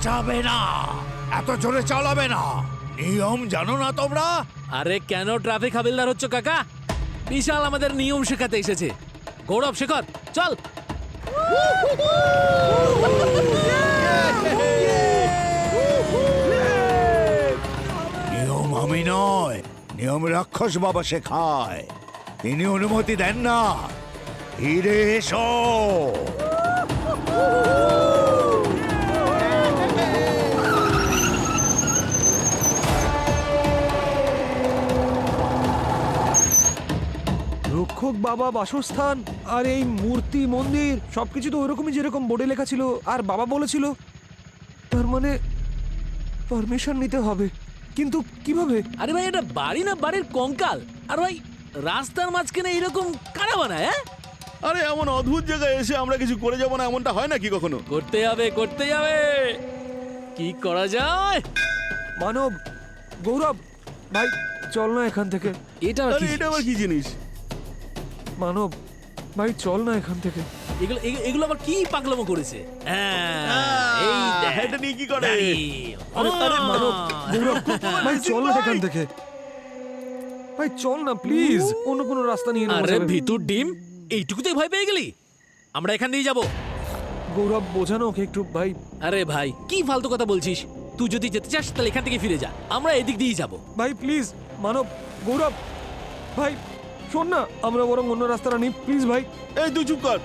চেঁচাবে না, এত জোরে চালাবে না। নিয়ম জানো না তোমরা? আরে কেন ট্রাফিক হাবিলদার হচ্ছে কাকা? বিশাল আমাদের নিয়ম শেখাতে এসেছে। গৌরব, শেখর, চল। নিয়ম আমি নয়, নিয়ম রাক্ষস বাবা শেখায়। তিনি অনুমতি দেন না। ফিরে এসো। রক্ষক বাবা বাসস্থান আর এই মূর্তি মন্দির সবকিছু তো ওরকমই যেরকম বোর্ডে লেখা ছিল। আর বাবা বলেছিল, তার মানে পারমিশন নিতে হবে। কিন্তু কিভাবে? আরে ভাই, এটা বাড়ি না বাড়ির কঙ্কাল? আর ভাই, রাস্তার মাঝখানে এরকম কারা বানায়? হ্যাঁ, আরে এমন অদ্ভুত জায়গায় এসে আমরা কিছু করে যাব না, এমনটা হয় নাকি কখনো? করতে হবে, করতে হবে। কি করা যায়? মানব, গৌরব ভাই, চল না এখান থেকে। এটা আবার আরে কি এটা আবার জিনিস? কি জিনিস? মানব ভাই, চল না এখান থেকে। এগুলো আবার কি পাগলামো করেছে? এই দেখ, এটা নিয়ে কি করে? জানি। আরে মানব, গৌরব ভাই, চল না এখান থেকে। ভাই চল না প্লিজ, অন্য কোনো রাস্তা নিয়ে নেওয়া আরে যাবে। ভিতর ডিম, এইটুকুতে ভয় পেয়ে গেলি? আমরা এখান দিয়ে যাব। গৌরব, বোঝানো ওকে একটু ভাই। আরে ভাই, কি ফালতু কথা বলছিস? তুই যদি যেতে চাস তাহলে এখান থেকে ফিরে যা, আমরা এদিক দিয়েই যাব। ভাই প্লিজ, মানব, গৌরব ভাই, শোন না, আমরা বরং অন্য রাস্তাটা নিই প্লিজ ভাই। এই তুই চুপ কর।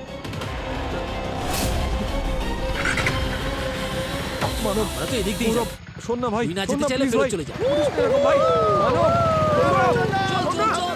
মানব, আমরা তো এদিক দিয়ে গৌরব, যাব। শোন না ভাই, তুই না শোন যেতে না চাইলে প্লিজ ফেরত ভাই। চলে যা। করিস না এরকম ভাই। মানব, গৌরব, চল, চল, চল।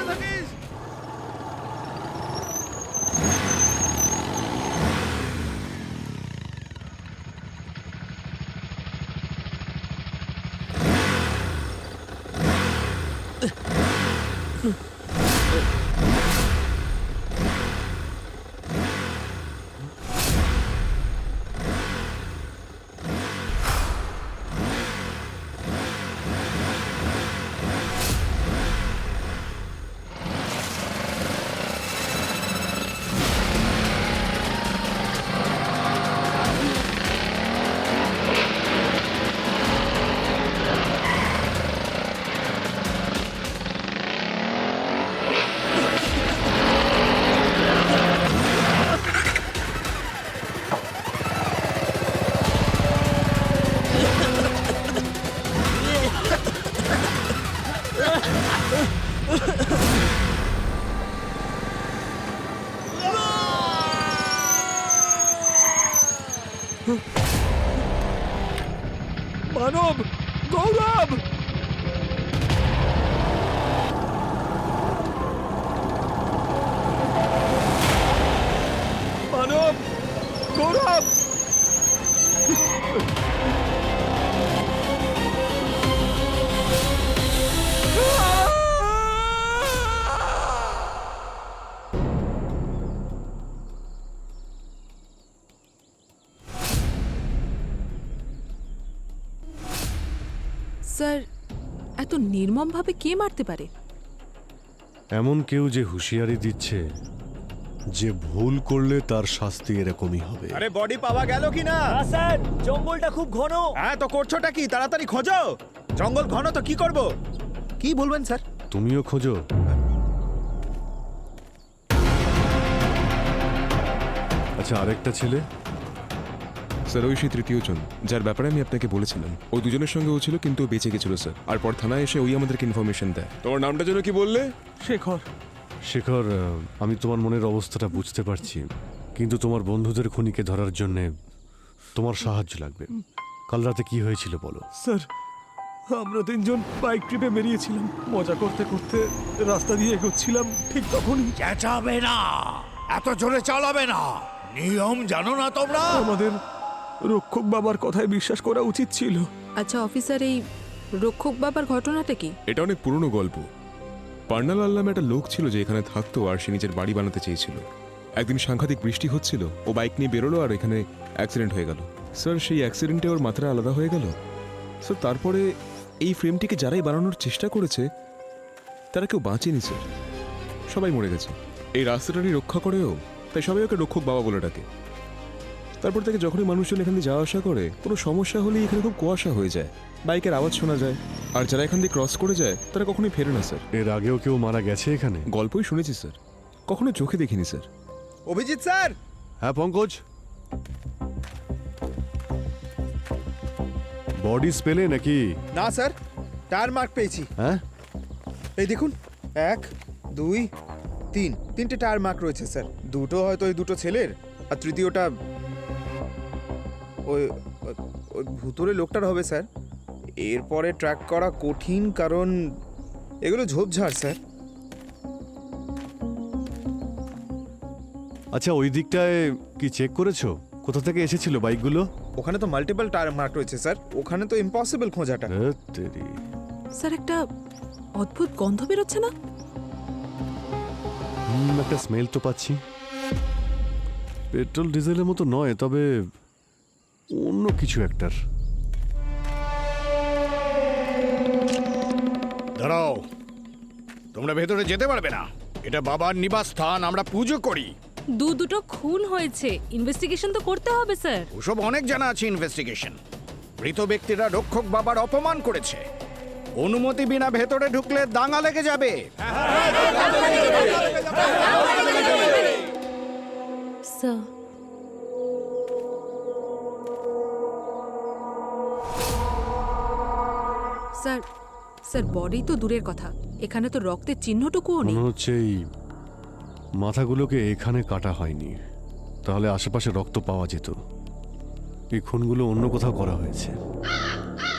মানব, গৌরব। মানব, গৌরব। স্যার, এত নির্মমভাবে কে মারতে পারে? এমন কেউ যে হুঁশিয়ারি দিচ্ছে যে ভুল করলে তার শাস্তি এরকমই হবে। আরে বডি পাওয়া গেল কি না? স্যার, জঙ্গলটা খুব ঘন। হ্যাঁ, তো করছোটা কি? তাড়াতাড়ি খোঁজো। জঙ্গল ঘন তো কি করব? কি বলবেন স্যার? তুমিও খোঁজো। আচ্ছা, আরেকটা ছেলে? স্যার, ওই সেই তৃতীয় জন যার ব্যাপারে আমি আপনাকে বলেছিলাম। ওই দুজনের সঙ্গে ও ছিল, কিন্তু ও বেঁচে গেছিল স্যার। আর পর থানায় এসে ওই আমাদেরকে ইনফরমেশন দেয়। তোমার নামটা যেন কি বললে? শেখর। শেখর, আমি তোমার মনের অবস্থাটা বুঝতে পারছি, কিন্তু তোমার বন্ধুদের খুনিকে ধরার জন্য তোমার সাহায্য লাগবে। কাল রাতে কি হয়েছিল বলো। স্যার, আমরা তিনজন বাইক ট্রিপে বেরিয়েছিলাম। মজা করতে করতে রাস্তা দিয়ে এগোচ্ছিলাম, ঠিক তখনই চেঁচাবে না, এত জোরে চালাবে না। নিয়ম জানো না তোমরা? আমাদের রক্ষক বাবার কথায় বিশ্বাস করা উচিত ছিল। আচ্ছা অফিসার, এই রক্ষক বাবার ঘটনাটা কি? এটা অনেক পুরনো গল্প। পার্নালাল নামে একটা লোক ছিল যে এখানে থাকতো, আর সে নিজের বাড়ি বানাতে চেয়েছিল। একদিন সাংঘাতিক বৃষ্টি হচ্ছিল, ও বাইক নিয়ে বেরোলো আর এখানে অ্যাক্সিডেন্ট হয়ে গেল। স্যার, সেই অ্যাক্সিডেন্টে ওর মাত্রা আলাদা হয়ে গেল। স্যার, তারপরে এই ফ্রেমটিকে যারাই বানানোর চেষ্টা করেছে তারা কেউ বাঁচেনি স্যার, সবাই মরে গেছে। এই রাস্তাটারই রক্ষা করেও, তাই সবাই ওকে রক্ষক বাবা বলে ডাকে। তারপর থেকে যখনই মানুষজন এখান দিয়ে যাওয়া আসা করে কোনো সমস্যা হলেই এখানে খুব কুয়াশা হয়ে যায়, বাইকের আওয়াজ শোনা যায়, আর যারা এখান দিয়ে ক্রস করে যায় তারা কখনোই ফেরে না স্যার। এর আগেও কেউ মারা গেছে এখানে? গল্পই শুনেছি স্যার, কখনো চোখে দেখিনি স্যার। অভিজিৎ স্যার, হ্যাঁ পঙ্কজ, বডি স্পেলে নাকি? না স্যার, টায়ার মার্ক পেয়েছি। হ্যাঁ, এই দেখুন, 1 2 3, 3টে টায়ার মার্ক রয়েছে স্যার। দুটো হয়তো ওই দুটো ছেলের, আর তৃতীয়টা ওই ওই ভুতুরে লোকটার হবে স্যার। এরপরে ট্র্যাক করা কঠিন, কারণ এগুলো ঝোপঝাড় স্যার। আচ্ছা ওই দিকটায় কি চেক করেছো কোথা থেকে এসেছিল বাইকগুলো? ওখানে তো মাল্টিপল টায়ার মার্ক রয়েছে স্যার, ওখানে তো ইম্পসিবল খোঁজাটা। ধ্যাৎ তেরি। স্যার একটা অদ্ভুত গন্ধ বেরোচ্ছে না? একটা স্মেল তো পাচ্ছি। পেট্রোল ডিজেলের মতো নয়, তবে অন্য কিছু একটার। দাঁড়াও, তোমরা ভেতরে যেতে পারবে না। এটা বাবার নিবাস স্থান, আমরা পুজো করি। দুটো খুন হয়েছে, ইনভেস্টিগেশন তো করতে হবে স্যার। ওসব অনেক জানা আছে ইনভেস্টিগেশন। মৃত ব্যক্তিরা রক্ষক বাবার অপমান করেছে, অনুমতি বিনা ভেতরে ঢুকলে দাঙ্গা লেগে যাবে। স্যার, স্যার স্যার বডি তো দূরের কথা, এখানে তো রক্তের চিহ্নটুকুও নেই। মনে হচ্ছে এই মাথাগুলোকে এখানে কাটা হয়নি, তাহলে আশেপাশে রক্ত পাওয়া যেত। এই খুনগুলো অন্য কোথাও করা হয়েছে।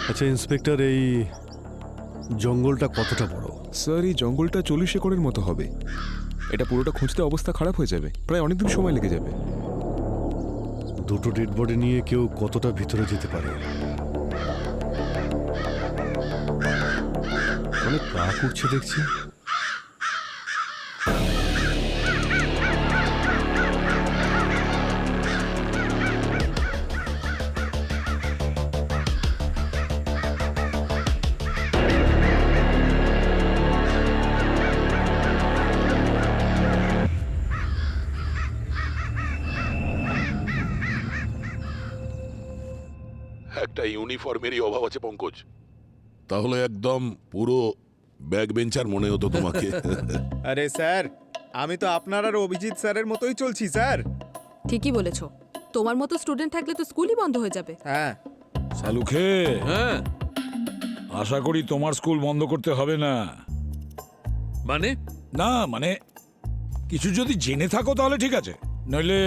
আচ্ছা ইন্সপেক্টর, এই জঙ্গলটা কতটা বড়? স্যার এই জঙ্গলটা 40 একরের মতো হবে। এটা পুরোটা খুঁজতে অবস্থা খারাপ হয়ে যাবে, প্রায় অনেকদিন সময় লেগে যাবে। দুটো ডেড বডি নিয়ে কেউ কতটা ভিতরে যেতে পারে? অনেক পা উঠছে দেখছি। একটা ইউনিফর্মেরই অভাব আছে পঙ্কজ, তাহলে একদম পুরো ব্যাক বেঞ্চার মনে হতো তোমাকে। আরে স্যার, আমি তো আপনার আর অভিজিৎ স্যারের মতোই চলছি স্যার। ঠিকই বলেছো, তোমার মতো স্টুডেন্ট থাকলে তো স্কুলই বন্ধ হয়ে যাবে। হ্যাঁ সালুখে, হ্যাঁ আশা করি তোমার স্কুল বন্ধ করতে হবে না। মানে? না মানে কিছু যদি জেনে থাকো তাহলে ঠিক আছে, নইলে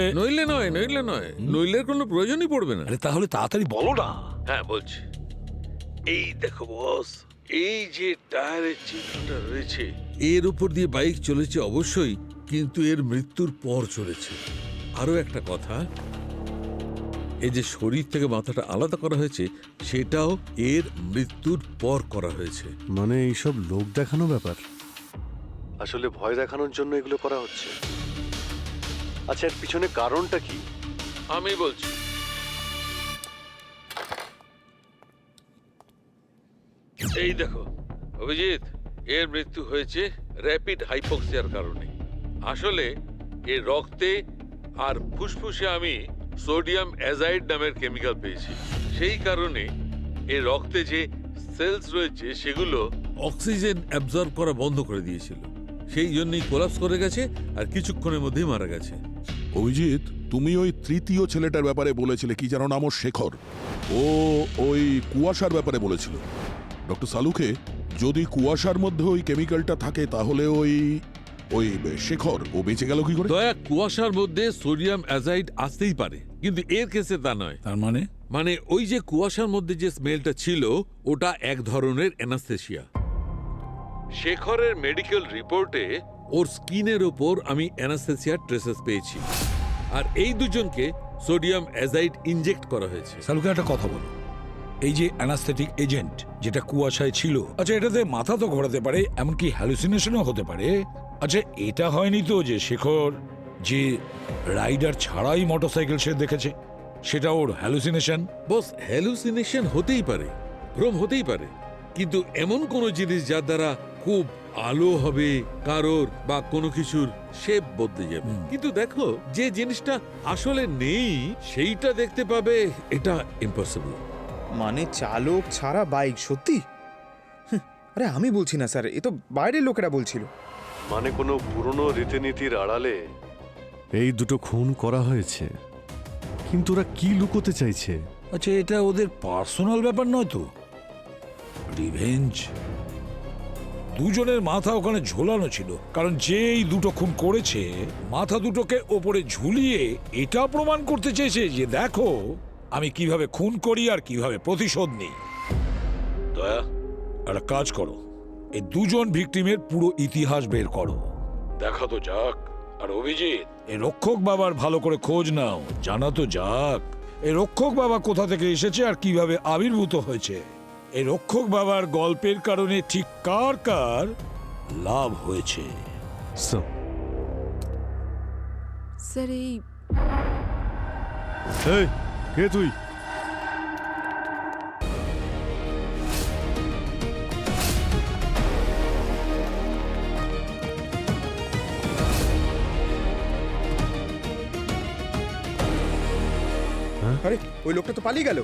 নইলের কোনো প্রয়োজনই পড়বে না। আরে তাহলে তাড়াতাড়ি বলো না। হ্যাঁ বলছি, এই দেখো বস, এই যে টায়ারের চিহ্নটা রয়েছে, এর উপর দিয়ে বাইক চলেছে অবশ্যই, কিন্তু এর মৃত্যুর পর চলেছে। আরো একটা কথা, এই যে শরীর থেকে মাথাটা আলাদা করা হয়েছে, সেটাও এর মৃত্যুর পর করা হয়েছে। মানে এইসব লোক দেখানো ব্যাপার? আসলে ভয় দেখানোর জন্য এগুলো করা হচ্ছে? আচ্ছা এর পিছনে কারণটা কি? আমি বলছি, এই দেখো অভিজিৎ, এর মৃত্যু হয়েছে র্যাপিড হাইপোক্সিয়ার কারণে। আসলে এর রক্তে আর ফুসফুসে আমি সোডিয়াম অ্যাজাইড নামের কেমিক্যাল পেয়েছি। সেই কারণে এর রক্তে যে সেলস রয়েছে সেগুলো অক্সিজেন অ্যাবজর্ব করা বন্ধ করে দিয়েছিল, সেই জন্যই কোলাপস করে গেছে আর কিছুক্ষণের মধ্যেই মারা গেছে। অভিজিৎ, তুমি ওই তৃতীয় ছেলেটার ব্যাপারে বলেছিলে, কি যেন নাম ওর, শেখর। ও ওই কুয়াশার ব্যাপারে বলেছিল। ডক্টর সালুখে, যদি কুয়াশার মধ্যে ওই কেমিক্যালটা থাকে তাহলে ওই ওই শেখর ও বেঁচে গেল কি করে? দয়া, কুয়াশার মধ্যে সোডিয়াম অ্যাজাইড আসতেই পারে, কিন্তু এর কেসে তা নয়। তার মানে মানে ওই যে কুয়াশার মধ্যে যে স্মেলটা ছিল, ওটা এক ধরনের অ্যানাস্থেসিয়া। শেখরের মেডিকেল রিপোর্টে ওর স্কিনের ওপর আমি অ্যানাস্থেসিয়ার ট্রেসেস পেয়েছি, আর এই দুজনকে সোডিয়াম অ্যাজাইড ইনজেক্ট করা হয়েছে। সালুখে একটা কথা বলো, এই যে অ্যানাস্থেটিক এজেন্ট যেটা কুয়াশায় ছিল, আচ্ছা এটাতে মাথা তো ঘোরাতে পারে, এমনকি হ্যালুসিনেশনও হতে পারে। আচ্ছা এটা হয়নি তো যে শেখর যে রাইডার ছাড়াই মোটরসাইকেল সে দেখেছে, সেটা ওর হ্যালুসিনেশন? বস, হ্যালুসিনেশন হতেই পারে, ভ্রম হতেই পারে, কিন্তু এমন কোনো জিনিস যার দ্বারা খুব আলো হবে কারোর বা কোনো কিছুর শেপ বদলে যাবে, কিন্তু দেখো যে জিনিসটা আসলে নেই সেইটা দেখতে পাবে, এটা ইম্পসিবল। মানে চালক ছাড়া বাইক, সত্যি? আরে আমি বলছি না স্যার, এ তো বাইরের লোকেরা বলছিল। মানে কোনো পুরনো রীতিনীতির আড়ালে এই দুটো খুন করা হয়েছে, কিন্তু ওরা কি লুকোতে চাইছে? আচ্ছা, এটা ওদের পার্সোনাল ব্যাপার নয় তো? রিভেঞ্জ? দুজনের মাথা ওখানে ঝোলানো ছিল, কারণ যে এই দুটো খুন করেছে মাথা দুটোকে ওপরে ঝুলিয়ে এটা প্রমাণ করতে চেয়েছে যে দেখো আমি কিভাবে খুন করি আর কিভাবে প্রতিশোধ নিই। দয়া, একটা কাজ করো, এই দুজন ভিকটিমের পুরো ইতিহাস বের করো, দেখা তো যাক। আর অভিজিৎ, এই রক্ষক বাবার ভালো করে খোঁজ নাও, জানা তো যাক এই রক্ষক বাবা কোথা থেকে এসেছে আর কিভাবে আবির্ভূত হয়েছে। এই রক্ষক বাবার গল্পের কারণে ঠিক কার কার লাভ হয়েছে। স্যার এই এই, কে তুই? আরে ওই লোকটা তো পালিয়ে গেল।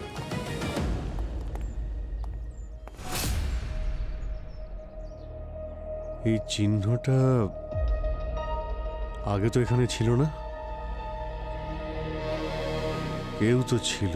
এই চিহ্নটা আগে তো এখানে ছিল না। কেউ তো ছিল।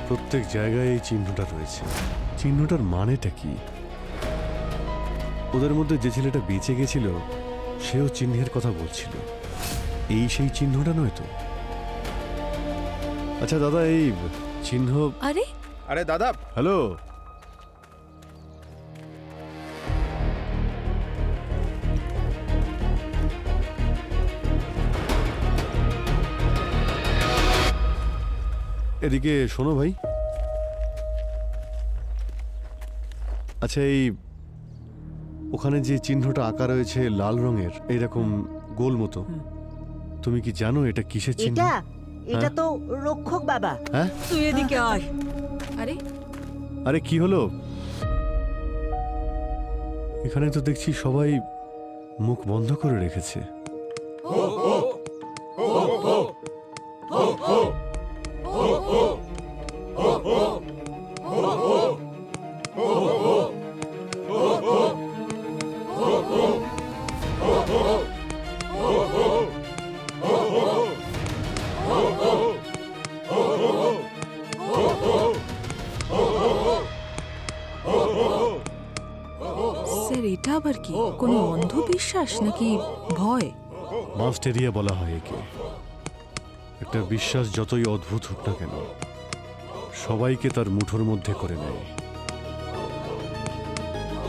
প্রত্যেক জায়গায় এই চিহ্নটা রয়েছে। চিহ্নটার মানেটা কি? ওদের মধ্যে যে ছেলেটা বেঁচে গেছিল সেও চিহ্নের কথা বলছিল। এই সেই চিহ্নটা নয় তো? আচ্ছা দাদা, এই চিহ্ন... আরে আরে দাদা, হ্যালো, এদিকে শোনো ভাই। আচ্ছা, এই ওখানে যে চিহ্নটা আঁকা রয়েছে লাল রঙের, এইরকম গোল মতো, তুমি কি জানো এটা কিসের চিহ্ন? এটা তো রক্ষক বাবা। হ্যাঁ, তুই এদিকে আয়। আরে আরে কি হলো? এখানে তো দেখছি সবাই মুখ বন্ধ করে রেখেছে। স্যার এটা আবার কি? কোনো অন্ধবিশ্বাস নাকি ভয়? মাস্টেরিয়া বলা হয় একে। একটা বিশ্বাস যতই অদ্ভুত হোক না কেন, সবাইকে তার মুঠোর মধ্যে করে নেয়।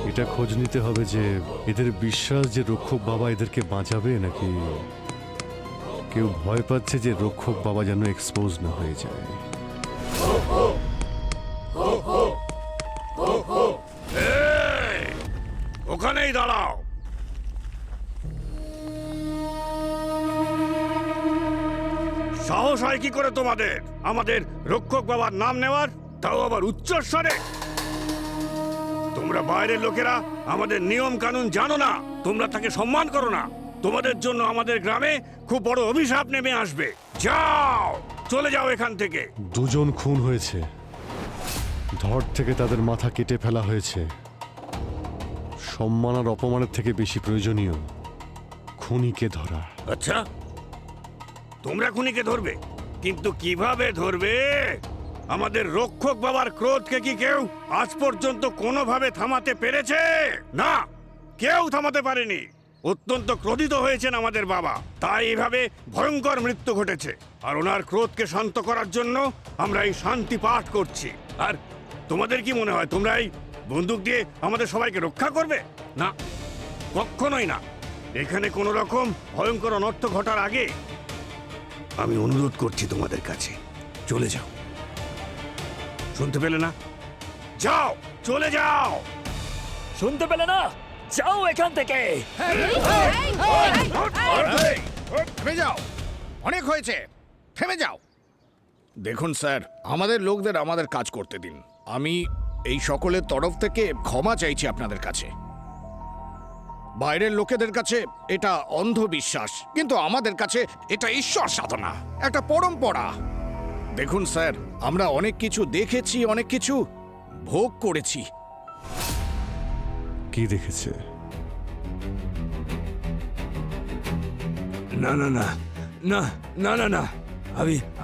এটা খোঁজ নিতে হবে যে এদের বিশ্বাস যে রক্ষক বাবা এদেরকে বাঁচাবে, নাকি কেউ ভয় পাচ্ছে যে রক্ষক বাবা যেন এক্সপোজ না হয়ে যায়। ওখানেই দাঁড়াও। সাহস হয় কি করে তোমাদের আমাদের রক্ষক বাবার নাম নেওয়ার, তাও আবার উচ্চস্বরে? তোমরা বাইরের লোকেরা আমাদের নিয়ম কানুন জানো না, তোমরা তাকে সম্মান করো না। তোমাদের জন্য আমাদের গ্রামে খুব বড় অভিশাপ নেমে আসবে। যাও, চলে যাও এখান থেকে। দুজন খুন হয়েছে, ধর থেকে তাদের মাথা কেটে ফেলা হয়েছে। সম্মান আর অপমানের থেকে বেশি প্রয়োজনীয় খুনিকে ধরা। আচ্ছা, তোমরা খুনিকে ধরবে, কিন্তু কিভাবে ধরবে? আমাদের রক্ষক বাবার ক্রোধকে কি কেউ আজ পর্যন্ত কোনোভাবে থামাতে পেরেছে? না, কেউ থামাতে পারেনি। অত্যন্ত ক্রোধিত হয়েছেন আমাদের বাবা, তাই এইভাবে ভয়ঙ্কর মৃত্যু ঘটেছে। আর ওনার ক্রোধকে শান্ত করার জন্য আমরা এই শান্তি পাঠ করছি। আর তোমাদের কি মনে হয় তোমরা এই বন্দুক দিয়ে আমাদের সবাইকে রক্ষা করবে? না, কখনোই না। এখানে কোনো রকম ভয়ঙ্কর অনর্থ ঘটার আগে আমি অনুরোধ করছি তোমাদের কাছে, চলে যাও। শুনতে পেলে না? যাও, চলে যাও। শুনতে পেলে না? যাও এখান থেকে। থেমে যাও, অনেক হয়েছে, থেমে যাও। দেখুন স্যার, আমাদের লোকদের আমাদের কাজ করতে দিন। আমি এই সকলের তরফ থেকে ক্ষমা চাইছি আপনাদের কাছে। বাইরের লোকেদের কাছে এটা অন্ধবিশ্বাস, কিন্তু আমাদের কাছে এটা ঈশ্বর সাধনা, একটা পরম্পরা। দেখুন স্যার, আমরা অনেক কিছু দেখেছি, অনেক কিছু ভোগ করেছি। কি দেখেছে? না না না না না না না,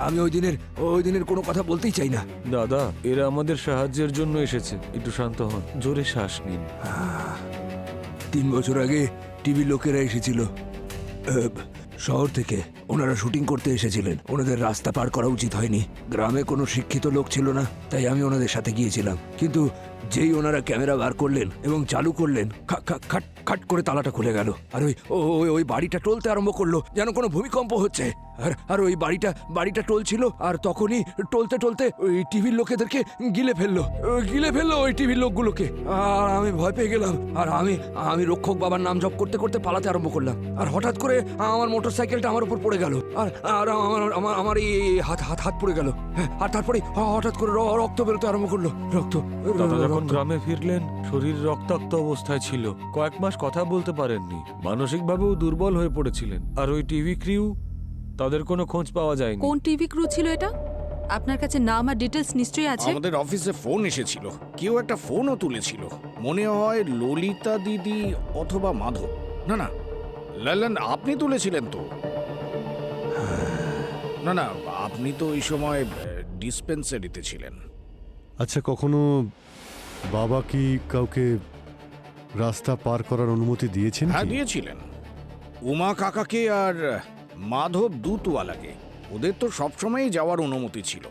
আমি ওই দিনের কোনো কথা বলতেই চাই না। দাদা, এরা আমাদের সাহায্যের জন্য এসেছে, একটু শান্ত হন, জোরে শ্বাস নিন। 3 বছর আগে টিভি লোকেরা এসেছিল শহর থেকে। ওনারা শুটিং করতে এসেছিলেন। ওনাদের রাস্তা পার করা উচিত হয়নি। গ্রামে কোনো শিক্ষিত লোক ছিল না, তাই আমি ওনাদের সাথে গিয়েছিলাম। কিন্তু যেই ওনারা ক্যামেরা বার করলেন এবং চালু করলেন, খাট খাট করে তালাটা খুলে গেল। আর ওই বাড়িটা টলতে আরম্ভ করলো, যেন কোনো ভূমিকম্প হচ্ছে। আর ওই বাড়িটা টলছিল, আর তখনই টলতে টলতে ওই টিভির লোকেদেরকে গিলে ফেললো ওই টিভির লোকগুলোকে। আর আমি ভয় পেয়ে গেলাম। আর আমি রক্ষক বাবার নাম জপ করতে করতে পালাতে আরম্ভ করলাম। আর হঠাৎ করে আমার মোটর সাইকেলটা আমার উপর পড়ে গেল। আর আমার এই হাত পড়ে গেল। হ্যাঁ, আর তারপরে হঠাৎ করে রক্ত বেরোতে আরম্ভ করলো। দাদা যখন গ্রামে ফিরলেন, শরীর রক্তাক্ত অবস্থায় ছিল। কয়েক মাস কথা বলতে পারেননি, মানসিকভাবেও দুর্বল হয়ে পড়েছিলেন। আর ওই টিভি ক্রিউ, তাদের কোনো খোঁজ পাওয়া যায়নি। কোন টিভি ক্রু ছিল এটা? আপনার কাছে নাম আর ডিটেলস নিশ্চয়ই আছে। আমাদের অফিসে ফোন এসেছিল, কেউ একটা ফোনও তুলেছিল। মনে হয় ললিতা দিদি অথবা মাধব। না না, লালন আপনি তুলেছিলেন তো? না না, আপনি তো ওই সময় ডিসপেন্সারিতে ছিলেন। আচ্ছা, কখনো বাবা কি কাউকে রাস্তা পার করার অনুমতি দিয়েছেন? হ্যাঁ, দিয়েছিলেন। উমা কাকাকে আর মাধব দুতওয়ালাকে। ওদের তো সবসময়ই যাওয়ার অনুমতি ছিল।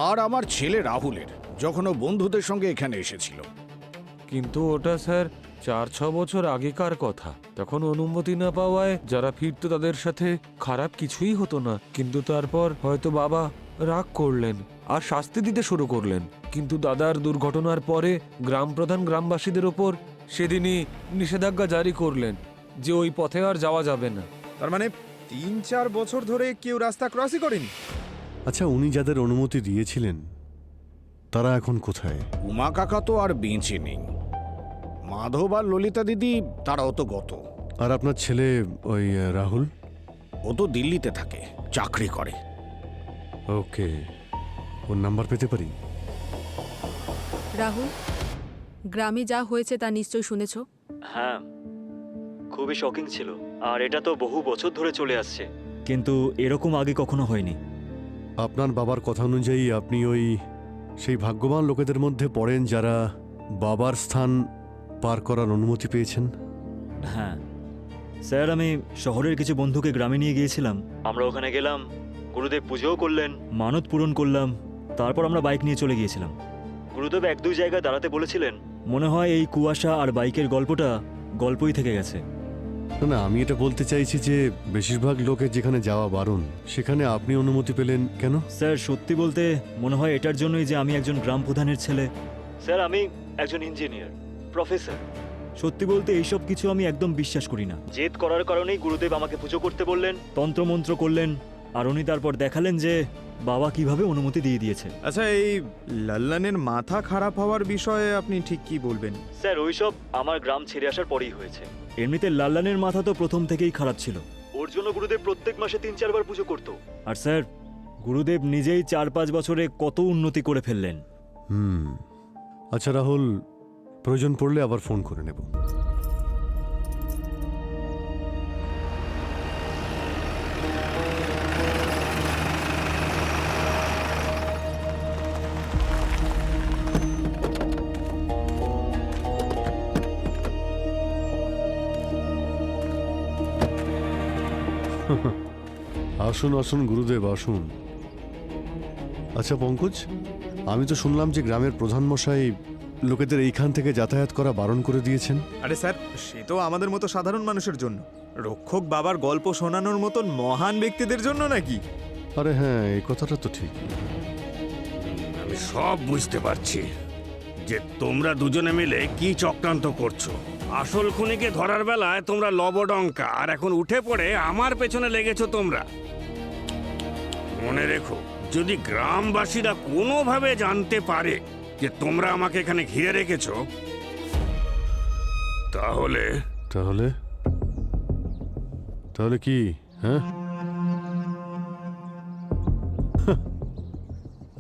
আর আমার ছেলে রাহুলের, যখন ও বন্ধুদের সঙ্গে এখানে এসেছিল। কিন্তু ওটা স্যার 4-6 বছর আগেকার কথা। তখন অনুমতি না পাওয়ায় যারা ফিরতো তাদের সাথে খারাপ কিছুই হতো না। কিন্তু তারপর হয়তো বাবা রাগ করলেন আর শাস্তি দিতে শুরু করলেন। কিন্তু দাদার দুর্ঘটনার পরে গ্রাম প্রধান গ্রামবাসীদের ওপর সেদিনই নিষেধাজ্ঞা জারি করলেন যে ওই পথে আর যাওয়া যাবে না। তার মানে 3-4 বছর ধরে কেউ রাস্তা ক্রসই করেনি? আচ্ছা, উনি যাদের অনুমতি দিয়েছিলেন তারা এখন কোথায়? উমা কাকা তো আর বেঁচে নেই। মাধব আর ললিতা দিদি, তারাও তো গত। আর আপনার ছেলে ওই রাহুল? ও তো দিল্লিতে থাকে, চাকরি করে। ওকে, ওর নাম্বার পেতে পারি? রাহুল, গ্রামে যা হয়েছে তা নিশ্চয়ই শুনেছো। হ্যাঁ, খুবই শকিং ছিল। আর এটা তো বহু বছর ধরে চলে আসছে, কিন্তু এরকম আগে কখনো হয়নি। আপনার বাবার কথা অনুযায়ী আপনি ওই সেই ভাগ্যবান লোকেদের মধ্যে পড়েন যারা বাবার স্থান পার করার অনুমতি পেয়েছেন? হ্যাঁ স্যার, আমি শহরের কিছু বন্ধুকে গ্রামে নিয়ে গিয়েছিলাম। আমরা ওখানে গেলাম, গুরুদেব পুজোও করলেন, মানত পূরণ করলাম। তারপর আমরা বাইক নিয়ে চলে গিয়েছিলাম। গুরুদেব 1-2 জায়গায় দাঁড়াতে বলেছিলেন। মনে হয় এই কুয়াশা আর বাইকের গল্পটা গল্পই থেকে গেছে। না, আমি এটা বলতে চাইছি যে বেশিরভাগ লোকের যেখানে যাওয়া বারণ, সেখানে আপনি অনুমতি পেলেন কেন? স্যার, সত্যি বলতে মনে হয় এটার জন্যই যে আমি একজন গ্রাম প্রধানের ছেলে। স্যার, আমি একজন ইঞ্জিনিয়ার, প্রফেসর। সত্যি বলতে এইসব কিছু আমি একদম বিশ্বাস করি না। জেদ করার কারণেই গুরুদেব আমাকে পুজো করতে বললেন, তন্ত্রমন্ত্র করলেন, আর উনি তারপর দেখালেন যে বাবা কিভাবে অনুমতি দিয়ে দিয়েছে। আচ্ছা, এই লাল্লানের মাথা খারাপ হওয়ার বিষয়ে আপনি ঠিক কি বলবেন? স্যার, ওইসব আমার গ্রাম ছেড়ে আসার পরেই হয়েছে। এমনিতে লাল্লানের মাথা তো প্রথম থেকেই খারাপ ছিল। ওর জন্য গুরুদেব প্রত্যেক মাসে 3-4 বার পুজো করত। আর স্যার, গুরুদেব নিজেই 4-5 বছরে কত উন্নতি করে ফেললেন। আচ্ছা রাহুল, প্রয়োজন পড়লে আবার ফোন করে নেব। আসুন আসুন গুরুদেব, আসুন। আচ্ছা পঙ্কজ, আমি তো শুনলাম যে গ্রামের প্রধান মশাই লোকেদের এইখান থেকে যাতায়াত করা বারণ করে দিয়েছেন। আরে স্যার, সে তো আমাদের মতো সাধারণ মানুষের জন্য। রক্ষক বাবার গল্প শোনানোর মতন মহান ব্যক্তিদের জন্য নাকি? আরে হ্যাঁ, এই কথাটা তো ঠিক। আমি সব বুঝতে পারছি যে তোমরা দুজনে মিলে কি চক্রান্ত করছো। আসল খুনিকে ধরার বেলায় তোমরা লবডঙ্কা, আর এখন উঠে পড়ে আমার পেছনে লেগেছো তোমরা। মনে রেখো, যদি গ্রামবাসীরা কোনোভাবে জানতে পারে যে তোমরা আমাকে এখানে ঘিরে রেখেছো, তাহলে তাহলে তাহলে কি? হ্যাঁ,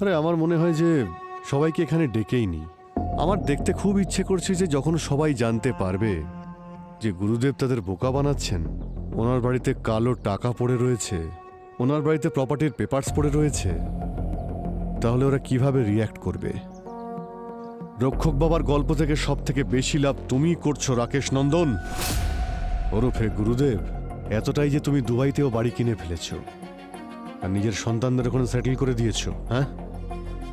আরে আমার মনে হয় যে সবাইকে এখানে ডেকেই নি। আমার দেখতে খুব ইচ্ছে করছে যে যখন সবাই জানতে পারবে যে গুরুদেব তাদের বোকা বানাচ্ছেন, ওনার বাড়িতে কালো টাকা পড়ে রয়েছে, ওনার বাড়িতে প্রপার্টির পেপারস পড়ে রয়েছে, তাহলে ওরা কিভাবে রিয়্যাক্ট করবে। রক্ষক বাবার গল্প থেকে সব থেকে বেশি লাভ তুমি করছো রাকেশ নন্দন ওরফে গুরুদেব। এতটাই যে তুমি দুবাইতেও বাড়ি কিনে ফেলেছো আর নিজের সন্তানদের ওখানে সেটেল করে দিয়েছো। হ্যাঁ,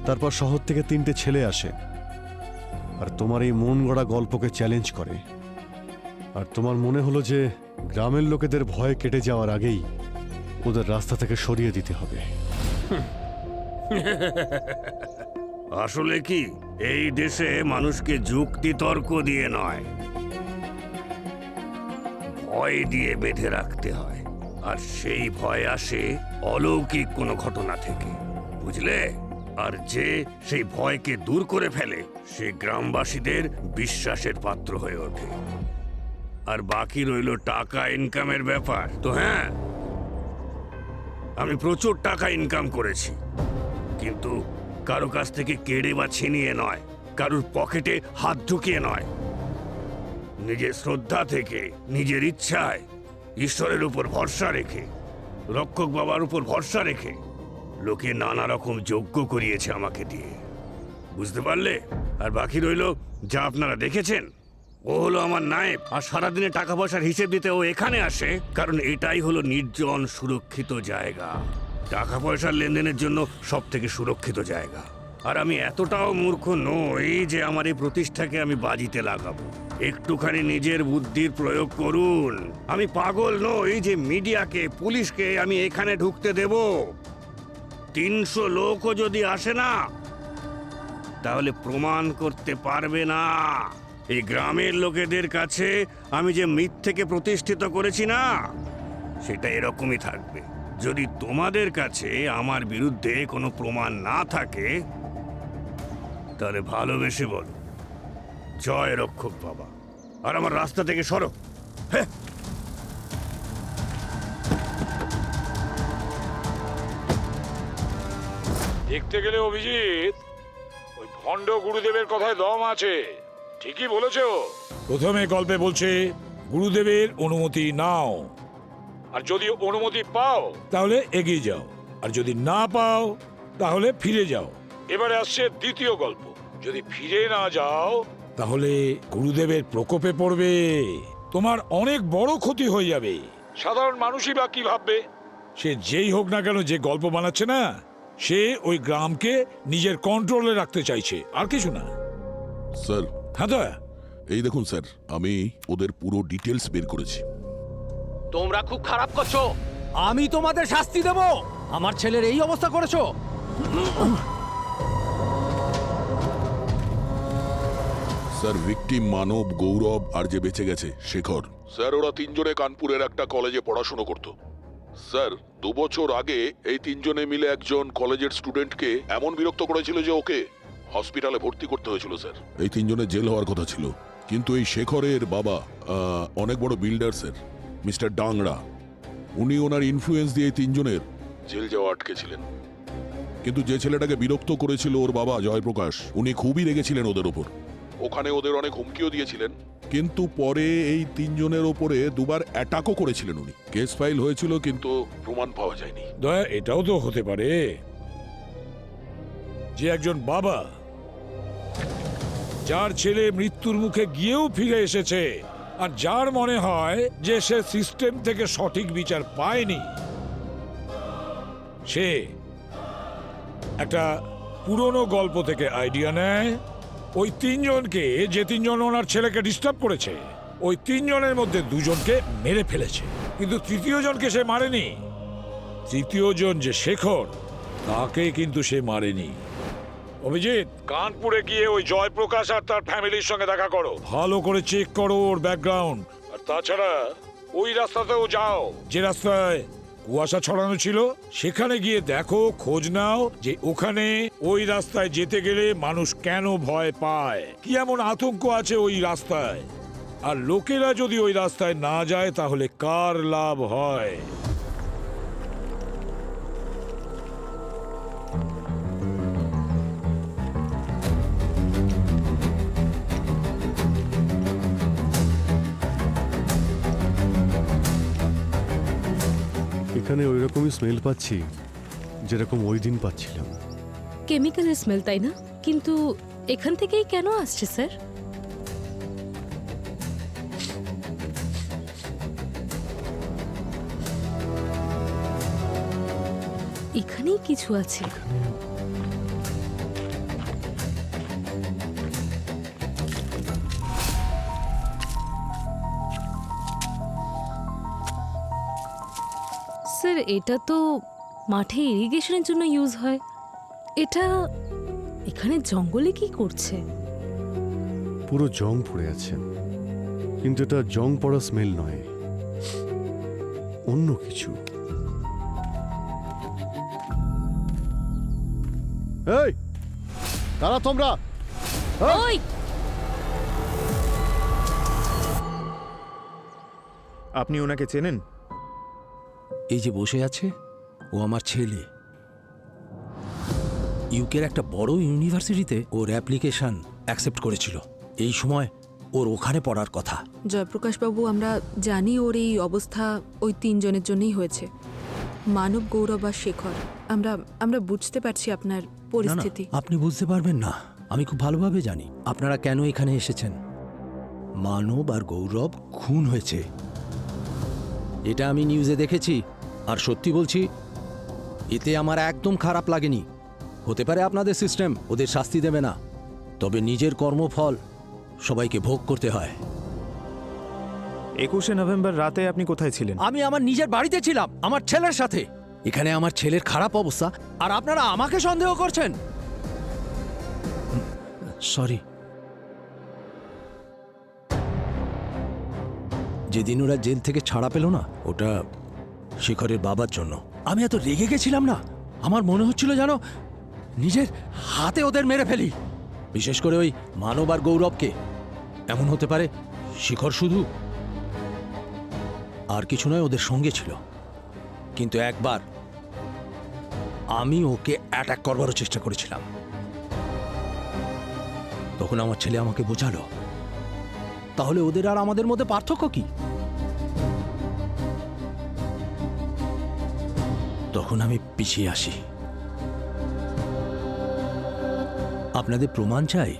তারপর শহর থেকে 3টে ছেলে আসে আর তোমার এই মন গড়া গল্পকে চ্যালেঞ্জ করে, আর তোমার মনে হলো যে গ্রামের লোকেদের ভয় কেটে যাওয়ার আগেই ওদের রাস্তা থেকে সরিয়ে দিতে হবে। আসলে কি, এই দেশে মানুষকে যুক্তি তর্ক দিয়ে নয়, ভয় দিয়ে বেঁধে রাখতে হয়। আর সেই ভয় আসে অলৌকিক কোনো ঘটনা থেকে, বুঝলে? আর যে সেই ভয়কে দূর করে ফেলে সে গ্রামবাসীদের বিশ্বাসের পাত্র হয়ে ওঠে। আর বাকি রইল টাকা ইনকামের ব্যাপার। তো হ্যাঁ, আমি প্রচুর টাকা ইনকাম করেছি, কিন্তু কারো কাছ থেকে কেড়ে বা ছিনিয়ে নয়, কারোর পকেটে হাত ঢুকিয়ে নয়, নিজের শ্রদ্ধা থেকে, নিজের ইচ্ছায়, ঈশ্বরের উপর ভরসা রেখে, রক্ষক বাবার উপর ভরসা রেখে লোকে নানা রকম যজ্ঞ করিয়েছে আমাকে দিয়ে, বুঝতে পারলে? আর বাকি রইল যা আপনারা দেখেছেন, ও হলো আমার নায়েব। আর সারাদিনে টাকা পয়সার হিসেব দিতে ও এখানে আসে, কারণ এটাই হলো নির্জন সুরক্ষিত জায়গা, টাকা পয়সার লেনদেনের জন্য সব থেকে সুরক্ষিত জায়গা। আর আমি এতটাও মূর্খ নই যে আমার এই প্রতিষ্ঠাকে আমি বাজিতে লাগাবো। একটুখানি নিজের বুদ্ধির প্রয়োগ করুন। আমি পাগল নই যে মিডিয়াকে, পুলিশকে আমি এখানে ঢুকতে দেব। 300 লোকও যদি আসে না, তাহলে প্রমাণ করতে পারবে না এই গ্রামের লোকেদের কাছে আমি যে মিথ্যেকে প্রতিষ্ঠিত করেছি না, সেটা এরকমই থাকবে। যদি তোমাদের কাছে আমার বিরুদ্ধে কোনো প্রমাণ না থাকে, তাহলে ভালোবেসে বলো জয় রক্ষক বাবা, আর আমার রাস্তা থেকে সরো। হ্যাঁ, দেখতে গেলে অভিজিৎ, ওই ভণ্ড গুরুদেবের কথায় দম আছে। ঠিকই বলেছো। প্রথমে গল্পে বলছে গুরুদেবের অনুমতি নাও, আর যদি অনুমতি পাও তাহলে এগিয়ে যাও, আর যদি না পাও তাহলে ফিরে যাও। এবারে আসছে দ্বিতীয় গল্প, যদি ফিরে না যাও তাহলে গুরুদেবের প্রকোপে পড়বে, তোমার অনেক বড় ক্ষতি হয়ে যাবে। সাধারণ মানুষই বা কি ভাববে? সে যেই হোক না কেন, যে গল্প বানাচ্ছে না, সে ওই গ্রামকে নিজের কন্ট্রোলে রাখতে চাইছে, আর কিছু না। স্যার, হ্যাঁ দয়া, এই দেখুন স্যার, আমি ওদের পুরো ডিটেলস বের করেছি। তোমরা খুব খারাপ করছো, আমি তোমাদের শাস্তি দেব। আমার ছেলের এই অবস্থা করেছো। স্যার, ভিকটিম মানব, গৌরব আর যে বেঁচে গেছে শেখর, স্যার ওরা 3 জনে কানপুরের একটা কলেজে পড়াশোনা করত। স্যার, 2 বছর আগে এই 3 জনে মিলে একজন কলেজের স্টুডেন্টকে এমন বিরক্ত করেছিল যে ওকে হসপিটালে ভর্তি করতে হয়েছিল। স্যার, এই 3 জনের জেল হওয়ার কথা ছিল, কিন্তু এই শেখরের বাবা অনেক বড় বিল্ডার্সের মিস্টার ডাংরা, উনি ওনার ইনফ্লুয়েন্স দিয়ে 3 জনের জেল যাওয়া আটকেছিলেন। কিন্তু যে ছেলেটাকে বিরক্ত করেছিল ওর বাবা জয়প্রকাশ, উনি খুবই রেগেছিলেন ওদের ওপর, ওখানে ওদের অনেক হুমকিও দিয়েছিলেন। কিন্তু পরে এই 3 জনের ওপরে 2 বার অ্যাটাকও করেছিলেন উনি। কেস ফাইল হয়েছিল, কিন্তু প্রমাণ পাওয়া যায়নি। দয়া, এটাও তো হতে পারে যে একজন বাবা যার ছেলে মৃত্যুর মুখে গিয়েও ফিরে এসেছে, আর যার মনে হয় যে সে সিস্টেম থেকে সঠিক বিচার পায়নি, সে একটা পুরনো গল্প থেকে আইডিয়া নেয়, ওই 3 জনকে, যে 3 জন ওনার ছেলেকে ডিস্টার্ব করেছে, ওই 3 জনের মধ্যে 2 জনকে মেরে ফেলেছে, কিন্তু 3য় জনকে সে মারেনি। 3য় জন যে শেখর, তাকে কিন্তু সে মারেনি। অভিজিৎ, কানপুরে গিয়ে ওই জয়প্রকাশ আর তার ফ্যামিলির সঙ্গে দেখা করো, ভালো করে চেক করো ওর ব্যাকগ্রাউন্ড। আর তাছাড়া ওই রাস্তাতেও যাও যে রাস্তায় কুয়াশা ছড়ানো ছিল, সেখানে গিয়ে দেখো, খোঁজ নাও যে ওখানে ওই রাস্তায় যেতে গেলে মানুষ কেন ভয় পায়, কি এমন আতঙ্ক আছে ওই রাস্তায়, আর লোকেরা যদি ওই রাস্তায় না যায় তাহলে কার লাভ হয়। এখানে ওই রকমই স্মেল পাচ্ছি যেরকম ওই দিন পাচ্ছিলাম। কেমিক্যালের স্মেল, তাই না? কিন্তু এখান থেকেই কেন আসছে স্যার? এখানেই কিছু আছে। স্যার, এটা তো মাঠে ইরিগেশনের জন্য ইউজ হয়। এটা এখানে জঙ্গলে কি করছে? পুরো জং পড়ে আছে, কিন্তু এটা জং পড়া স্মেল নয়, অন্য কিছু। এই কারা তোমরা? ওই আপনি ওনাকে চেনেন? এই যে বসে আছে, ও আমার ছেলে। ইউকের একটা বড় ইউনিভার্সিটিতে ওর অ্যাপ্লিকেশন অ্যাকসেপ্ট করেছিল। এই সময় ওর ওখানে পড়ার কথা। জয়প্রকাশ বাবু, আমরা জানি ওর এই অবস্থা ওই 3 জনের জন্যই হয়েছে, মানব, গৌরব আর শেখর। আমরা বুঝতে পারছি আপনার পরিস্থিতি। না, আপনি বুঝতে পারবেন না, আমি খুব ভালোভাবে জানি আপনারা কেন এখানে এসেছেন। মানব আর গৌরব খুন হয়েছে, এটা আমি নিউজে দেখেছি। আর সত্যি বলছি, এতে আমার একদম খারাপ লাগেনি। হতে পারে আপনাদের সিস্টেম ওদের শাস্তি দেবে না, তবে নিজের কর্মফল সবাইকে ভোগ করতে হয়। 21শে নভেম্বর রাতে আপনি কোথায় ছিলেন? আমি আমার নিজের বাড়িতে ছিলাম, আমার ছেলের সাথে। এখানে আমার ছেলের খারাপ অবস্থা, আর আপনারা আমাকে সন্দেহ করছেন। সরি। যেদিন ওরা জেল থেকে ছাড়া পেল না, ওটা শেখরের বাবার জন্য। আমি এত রেগে গেছিলাম না, আমার মনে হচ্ছিল যেন নিজের হাতে ওদের মেরে ফেলি। বিশেষ করে ওই মানব আর গৌরবকে। এমন হতে পারে শেখর শুধু আর কিছু নয়, ওদের সঙ্গে ছিল। কিন্তু একবার আমি ওকে অ্যাটাক করবারও চেষ্টা করেছিলাম। তখন আমার ছেলে আমাকে বোঝালো, তাহলে ওদের আর আমাদের মধ্যে পার্থক্য কি? তখন আমি পিছিয়ে আসি। আপনাদের প্রমাণ চাই?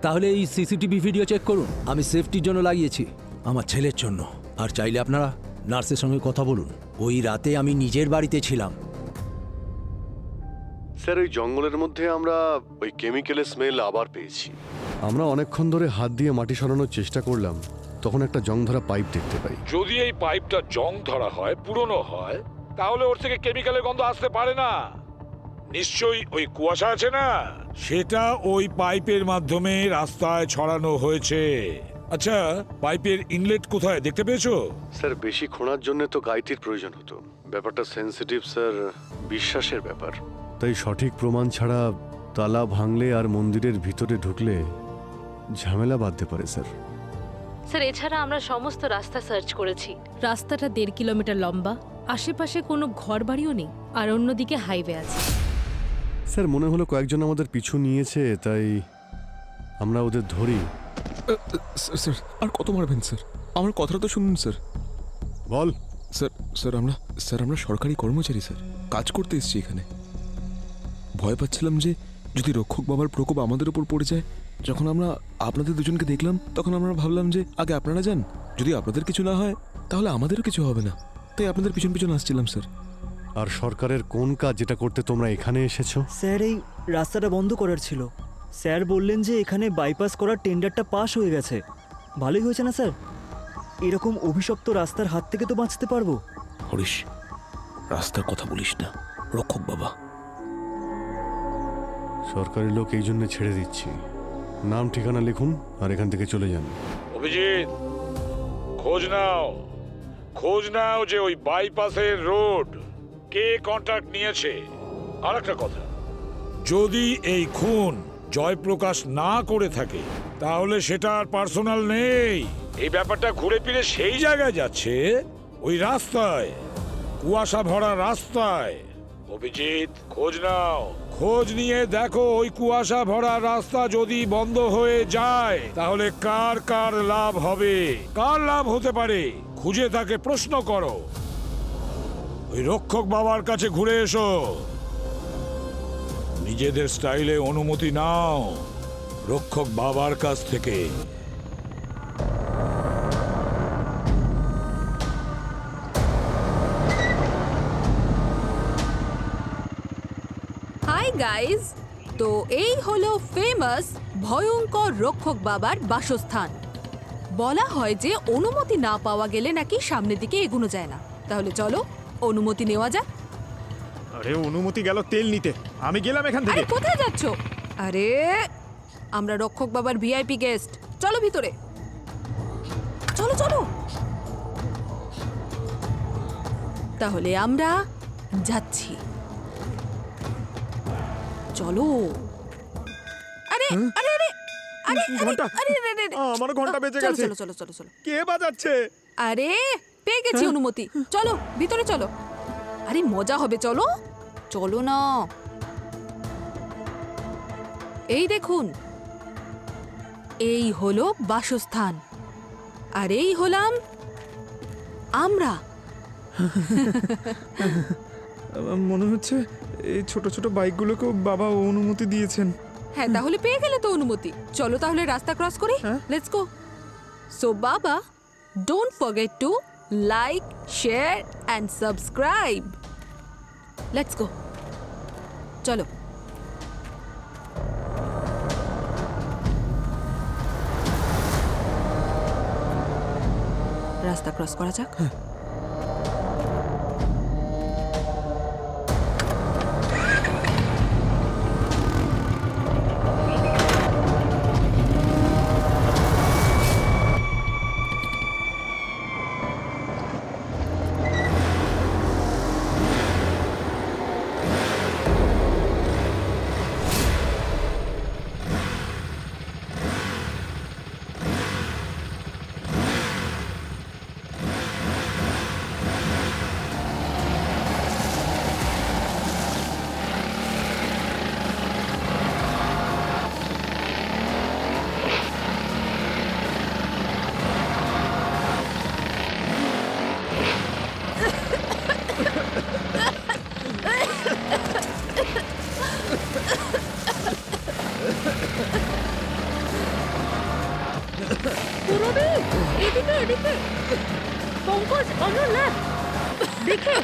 তাহলে এই সিসিটিভি ভিডিও চেক করুন। আমি সেফটির জন্য লাগিয়েছি, আমার ছেলের জন্য। আর চাইলে আপনারা নার্সের সঙ্গে কথা বলুন। ওই রাতে আমি নিজের বাড়িতে ছিলাম। স্যার, ওই জঙ্গলের মধ্যে আমরা ওই কেমিক্যালের স্মেল আবার পেয়েছি। আমরা অনেকক্ষণ ধরে হাত দিয়ে মাটি সরানোর চেষ্টা করলাম, তখন একটা জং ধরা পাইপ দেখতে পাই। যদি এই পাইপটা জং ধরা হয়, পুরনো হয়, তাহলে ওর থেকে কেমিক্যালের গন্ধ আসতে পারে না। নিশ্চয়ই ওই কুয়াশা আছে না, সেটা ওই পাইপের মাধ্যমে রাস্তায় ছড়ানো হয়েছে। আচ্ছা, পাইপের ইনলেট কোথায় দেখতে পেয়েছো? স্যার, বেশি খোঁড়ার জন্য তো গাইতির প্রয়োজন হতো। ব্যাপারটা সেন্সিটিভ স্যার, বিশ্বাসের ব্যাপার। তাই সঠিক প্রমাণ ছাড়া তালা ভাঙলে আর মন্দিরের ভিতরে ঢুকলে ঝামেলা বাঁধতে পারে স্যার। স্যার, এছাড়া আমরা সমস্ত রাস্তা সার্চ করেছি। রাস্তাটা 1.5 কিলোমিটার লম্বা, আশেপাশে কোনো ঘর বাড়িও নেই, আর অন্যদিকে হাইওয়ে আছে। স্যার, মনে হলো কয়েকজন আমাদের পিছু নিয়েছে, তাই আমরা ওদের ধরি। স্যার, আর কত মারবেন স্যার? আমার কথাটা তো শুনুন স্যার। বল। স্যার আমরা সরকারি কর্মচারী স্যার, কাজ করতে এসেছি এখানে। ভয় পাচ্ছিলাম যে যদি রক্ষক বাবার প্রকোপ আমাদের উপর পড়ে যায়। যখন আমরা আপনাদের দুজনকে দেখলাম, তখন আমরা ভাবলাম যে আগে আপনারা যান, যদি আপনাদের কিছু না হয় তাহলে আমাদেরও কিছু হবে না, তাই আপনাদের পিছন পিছন আসছিলাম স্যার। আর সরকারের কোন কাজ যেটা করতে তোমরা এখানে এসেছো? স্যার, এই রাস্তাটা বন্ধ করার ছিল। স্যার বললেন যে এখানে বাইপাস করার টেন্ডারটা পাস হয়ে গেছে। ভালোই হয়েছে না স্যার? এরকম অভিশপ্ত রাস্তার হাত থেকে তো বাঁচতে পারবো। হরিশ, রাস্তার কথা বলিস না, রক্ষক বাবা। সরকারি লোক এই জন্য ছেড়ে দিচ্ছি। নাম ঠিকানা লিখুন আর এখান থেকে চলে যান। অভিজিৎ, খোঁজ নাও যে ওই বাইপাসের রোড কে কন্ট্রাক্ট নিয়েছে। আর একটা কথা, যদি এই খুন জয়প্রকাশ না করে থাকে তাহলে সেটা আর পার্সোনাল নেই। এই ব্যাপারটা ঘুরে ফিরে সেই জায়গায় যাচ্ছে, ওই রাস্তায়, কুয়াশা ভরা রাস্তায়। অভিজিৎ, খোঁজ নাও, খোঁজ নিয়ে দেখো ওই কুয়াশা ভরা রাস্তা যদি বন্ধ হয়ে যায় তাহলে কার কার লাভ হবে, কার লাভ হতে পারে, খুঁজে তাকে প্রশ্ন করো। ওই রক্ষক বাবার কাছে ঘুরে এসো, নিজেদের স্টাইলে অনুমতি নাও রক্ষক বাবার কাছ থেকে। হাই গাইজ, তো এই হলো ফেমাস ভয়ঙ্কর রক্ষক বাবার বাসস্থান। বলা হয় যে অনুমতি না পাওয়া গেলে নাকি সামনের দিকে এগোনো যায় না। তাহলে চলো অনুমতি নেওয়া যাক। আরে অনুমতি গেল তেল নিতে, আমি গেলাম এখান আরে কোথায় যাচ্ছ? আরে আমরা রক্ষক বাবার ভিআইপি গেস্ট, চলো ভিতরে, চলো চলো। তাহলে আমরা যাচ্ছি, চলো। আরে আরে আরে আরে ঘন্টা, আরে আরে আরে আমার ঘন্টা বেজে চলো, গেছে। চলো চলো চলো চলো। কে বাজাচ্ছে? আরে পেয়ে গেছি অনুমতি, চলো ভিতরে চলো। আরে মজা হবে, চলো চলো না। এই দেখুন, এই হলো বাসস্থান আর এই হলাম আমরা। আমার মনে হচ্ছে এই ছোট ছোট বাইকগুলোকেও বাবা অনুমতি দিয়েছেন। হ্যাঁ, তাহলে পেয়ে গেলে তো অনুমতি। চলো তাহলে রাস্তা ক্রস করি, লেটস গো। সো বাবা, don't forget to like, share and subscribe. Let's go, চলো। রাস্তা ক্রস করা যাক। এদিকে এদিকে, পঙ্কজ, অন্য ল্যাব দেখে।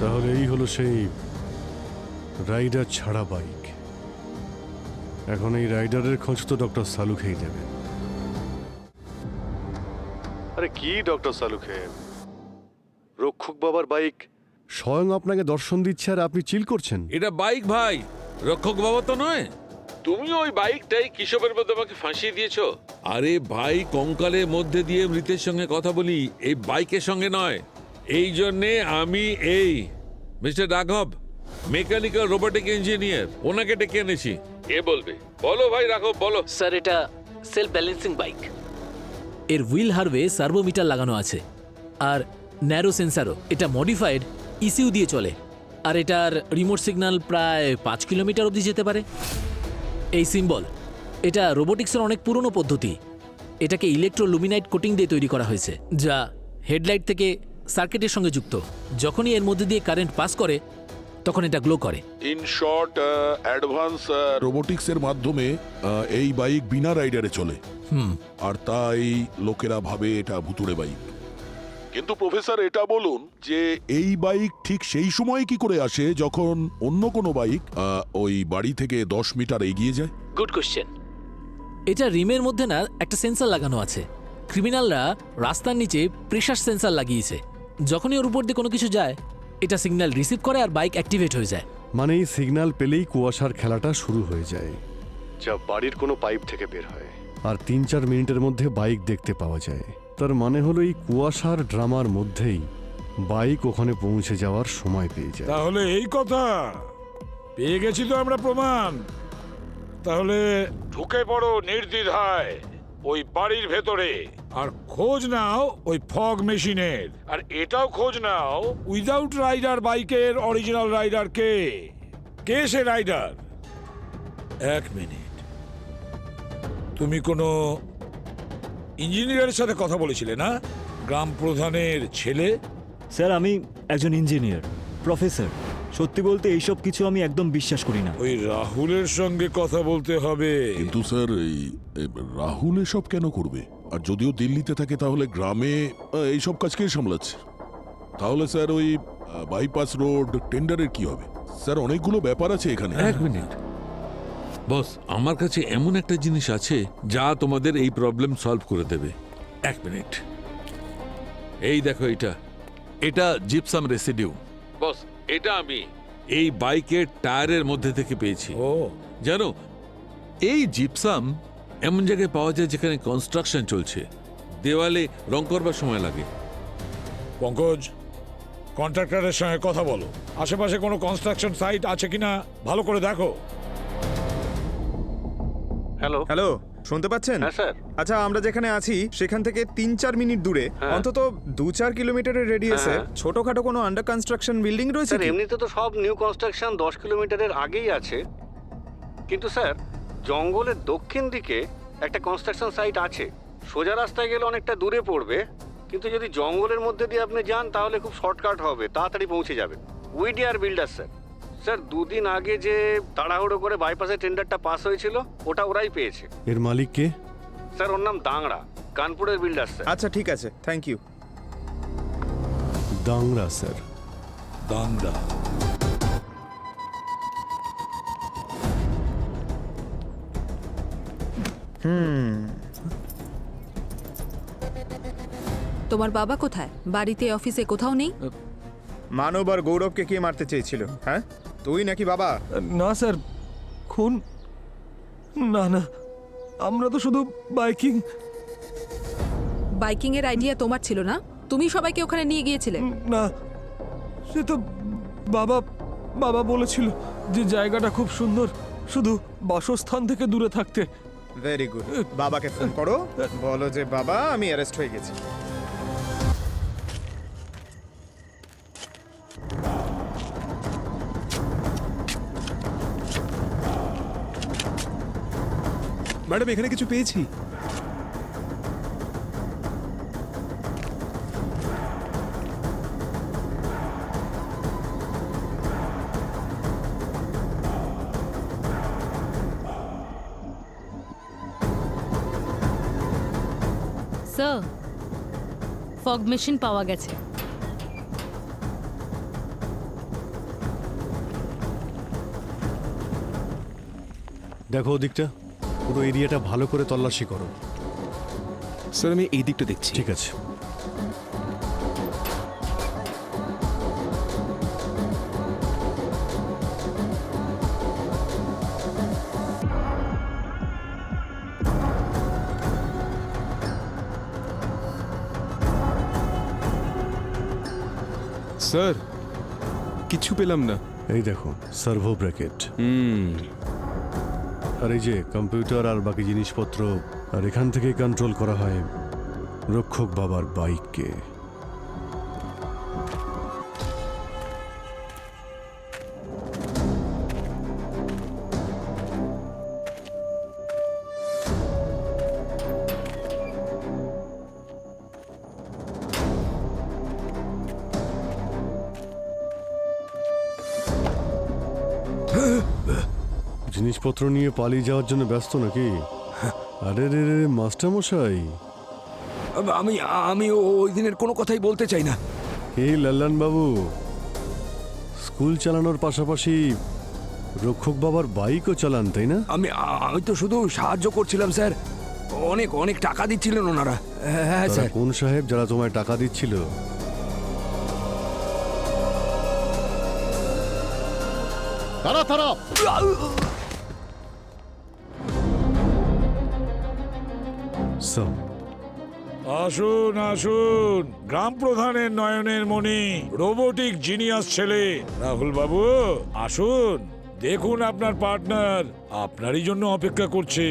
তাহলে এই হলো সেই রাইডার ছাড়া বাইক। এখন এই রাইডারের খোঁজ তো ডক্টর সালুখেই দেবে। আরে কি ডক্টর সালুখে, রক্ষক বাবার বাইক স্বয়ং আপনাকে দর্শন দিচ্ছে আর আপনি চিল করছেন। এটা বাইক ভাই, রক্ষক বাবা তো নয়। তুমি ওই বাইকটাই কিশোরের মধ্যে আমাকে ফাঁসিয়ে দিয়েছো। আরে ভাই, কঙ্কালের মধ্যে দিয়ে মৃতের সঙ্গে কথা বলি, এই বাইকের সঙ্গে নয়। এই জন্যে আমি এই মিস্টার রাঘব, মেকানিক্যাল রোবোটিক ইঞ্জিনিয়ার, ওনাকে ডেকে এনেছি। কে বলবে? বলো ভাই রাঘব, বলো। স্যার, এটা সেলফ ব্যালেন্সিং বাইক। এর হুইল হারভে সার্ভোমিটার লাগানো আছে আর ন্যারো সেন্সারও। এটা মডিফাইড ইসিউ দিয়ে চলে আর এটার রিমোট সিগন্যাল প্রায় 5 কিলোমিটার অবধি যেতে পারে। এই সিম্বল, এটা রোবোটিক্সের অনেক পুরনো পদ্ধতি। এটাকে ইলেকট্রোলুমিনাইট কোটিং দিয়ে তৈরি করা হয়েছে, যা হেডলাইট থেকে সার্কিটের সঙ্গে যুক্ত। যখনই এর মধ্যে দিয়ে কারেন্ট পাস করে তখন এটা গ্লো করে। ইন শর্ট, অ্যাডভান্স রোবোটিক্সের মাধ্যমে এই বাইক বিনা রাইডারে চলে। আর তাই লোকেরা ভাবে এটা ভুতুড়ে বাইক। কিন্তু প্রফেসর, এটা বলুন যে এই বাইক ঠিক সেই সময় কি করে আসে যখন অন্য কোনো বাইক ওই বাড়ি থেকে 10 মিটার এগিয়ে যায়? Good question. এটা রিমের মধ্যে না একটা সেন্সর লাগানো আছে। ক্রিমিনালরা রাস্তার নিচে প্রেসার সেন্সর লাগিয়েছে। যখনই ওর উপর দিয়ে কোনো কিছু যায়, এটা সিগন্যাল রিসিভ করে আর বাইক অ্যাক্টিভেট হয়ে যায়। মানে এই সিগন্যাল পেলেই কুয়াশার খেলাটা শুরু হয়ে যায়, যা বাড়ির কোনো পাইপ থেকে বের হয়। আর 3-4 মিনিটের মধ্যে বাইক দেখতে পাওয়া যায়। তার মানে হলো এই কুয়াশার ড্রামার মধ্যেই বাইক ওখানে পৌঁছে যাওয়ার সময় পেয়ে যায়। তাহলে এই কথা, পেয়ে গেছি তো আমরা প্রমাণ। তাহলে ঢুকে পড়ো নির্দ্বিধায় ওই বাড়ির ভেতরে, আর খোঁজ নাও ওই ফগ মেশিনের। আর এটাও খোঁজ নাও উইদাউট রাইডার বাইকের অরিজিনাল রাইডার কে, কে সে রাইডার। 1 মিনিট, তুমি কোনো ইঞ্জিনিয়ারের সাথে কথা বলেছিলে না? গ্রাম প্রধানের ছেলে? স্যার, আমি একজন ইঞ্জিনিয়ার, প্রফেসর। সত্যি বলতে এইসব কিছু আমি একদম বিশ্বাস করি না। ওই রাহুলের সঙ্গে কথা বলতে হবে। কিন্তু স্যার, এই রাহুল এসব কেন করবে? আর যদিও দিল্লিতে থাকে তাহলে গ্রামে এইসব কাজ কে সামলাচ্ছে? তাহলে স্যার ওই বাইপাস রোড টেন্ডারের কি হবে? স্যার, অনেকগুলো ব্যাপার আছে এখানে। 1 মিনিট বস, আমার কাছে এমন একটা জিনিস আছে যা তোমাদের এই প্রবলেম সলভ করে দেবে। 1 মিনিট, এই দেখো, এটা জিপসাম রেসিডিউ। বস, এটা আমি এই বাইকের টায়ারের মধ্যে থেকে পেয়েছি। ও জানো, এই জিপসাম এমন জায়গায় পাওয়া যায় যেখানে কনস্ট্রাকশন চলছে, দেওয়ালে রং করবার সময় লাগে। পঙ্কজ, কন্ট্রাক্টরের সঙ্গে কথা বলো। আশেপাশে কোনো কনস্ট্রাকশন সাইট আছে কিনা ভালো করে দেখো। হ্যালো হ্যালো, শুনতে পাচ্ছেন? হ্যাঁ স্যার। আচ্ছা, আমরা যেখানে আছি সেখান থেকে 3-4 মিনিট দূরে অন্তত 2-4 কিলোমিটারের রেডিয়াসে ছোটখাটো কোনো আন্ডার কনস্ট্রাকশন বিল্ডিং রয়েছে? স্যার, এমনিতে তো সব নিউ কনস্ট্রাকশন 10 কিলোমিটারের আগেই আছে, কিন্তু স্যার জঙ্গলের দক্ষিণ দিকে একটা কনস্ট্রাকশন সাইট আছে। সোজা রাস্তায় গেলে অনেকটা দূরে পড়বে, কিন্তু যদি জঙ্গলের মধ্যে দিয়ে আপনি যান তাহলে খুব শর্টকাট হবে, তাড়াতাড়ি পৌঁছে যাবেন। উইডিআর বিল্ডার স্যার। স্যার, 2 দিন আগে যে তাড়াহুড়ো করে বাইপাসের টেন্ডারটা পাস হয়েছিল, ওটা ওরাই পেয়েছে। এর মালিক কে? স্যার, ওর নাম দাংড়া, কানপুরের বিল্ডার স্যার। আচ্ছা, ঠিক আছে, থ্যাংক ইউ। দাংড়া স্যার? দাংড়া। তোমার বাবা কোথায়? বাড়িতে, অফিসে, কোথাও নেই? মানব আর গৌরবকে কে মারতে চেয়েছিল? হ্যাঁ, তুই নাকি বাবা? না স্যার, খুন না না, আমরা তো শুধু বাইকিং এর আইডিয়া তোমার ছিল না? তুমি সবাইকে ওখানে নিয়ে গিয়েছিলে? না, সে তো বাবা বাবা বলেছিল যে জায়গাটা খুব সুন্দর, শুধু বাসস্থান থেকে দূরে থাকতে। ভেরি গুড, বাবাকে ফোন করো, বলো যে বাবা, আমি অ্যারেস্ট হয়ে গেছি। ম্যাডাম, এখানে কিছু পেয়েছি। স্যার, ফগ মেশিন পাওয়া গেছে। দেখো ওদিকটা, পুরো এরিয়াটা ভালো করে তল্লাশি করো। স্যার, আমি এই দিকটা দেখছি। ঠিক আছে। স্যার, কিছু পেলাম না। এই দেখো, সার্ভো ব্র্যাকেট। আর এই যে কম্পিউটার আর বাকি জিনিসপত্র, আর এখান থেকে কন্ট্রোল করা হয় রক্ষক বাবার বাইককে। জিনিসপত্র নিয়ে পালিয়ে যাওয়ার জন্য ব্যস্ত নাকি? আরে রে রে মাস্টারমশাই, আমি আমি ওই দিনের কোনো কথাই বলতে চাই না। এই লাল্লান বাবু, স্কুল চালানোর পাশাপাশি রক্ষক বাবার বাইকও চালান, তাই না? আমি তো শুধু সাহায্য করছিলাম স্যার। অনেক অনেক টাকা দিচ্ছিলেন ওনারা। হ্যাঁ তারা স্যার। কোন সাহেব যারা তোমায় টাকা দিচ্ছিল? তারা তারা আসুন আসুন, গ্রাম প্রধানের নয়নের মণি, রোবোটিক জিনিয়াস ছেলে রাহুল বাবু, আসুন দেখুন আপনার পার্টনার আপনারই জন্য অপেক্ষা করছে।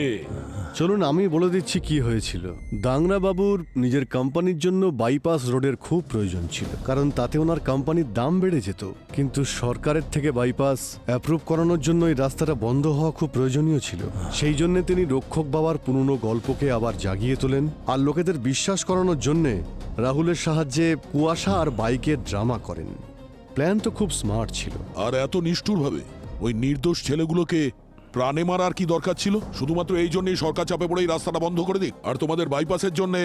চলুন আমি বলে দিচ্ছি কি হয়েছিল। দাংরা বাবুর নিজের কোম্পানির জন্য বাইপাস রোডের খুব প্রয়োজন ছিল, কারণ তাতে ওনার কোম্পানির দাম বেড়ে যেত। কিন্তু সরকারের থেকে বাইপাস অ্যাপ্রুভ করানোর জন্য এই রাস্তাটা বন্ধ হওয়া খুব প্রয়োজনীয় ছিল। সেই জন্য তিনি রক্ষক বাবার পুরনো গল্পকে আবার জাগিয়ে তোলেন, আর লোকেদের বিশ্বাস করানোর জন্য রাহুলের সাহায্যে কুয়াশা আর বাইকের ড্রামা করেন। প্ল্যান তো খুব স্মার্ট ছিল। আর এত নিষ্ঠুরভাবে ওই নির্দোষ ছেলেগুলোকে প্রাণে মারার কি দরকার ছিল? শুধুমাত্র এই জন্যই সরকার চাপে পড়ে এই রাস্তাটা বন্ধ করে দিক, আর তোমাদের বাইপাসের জন্য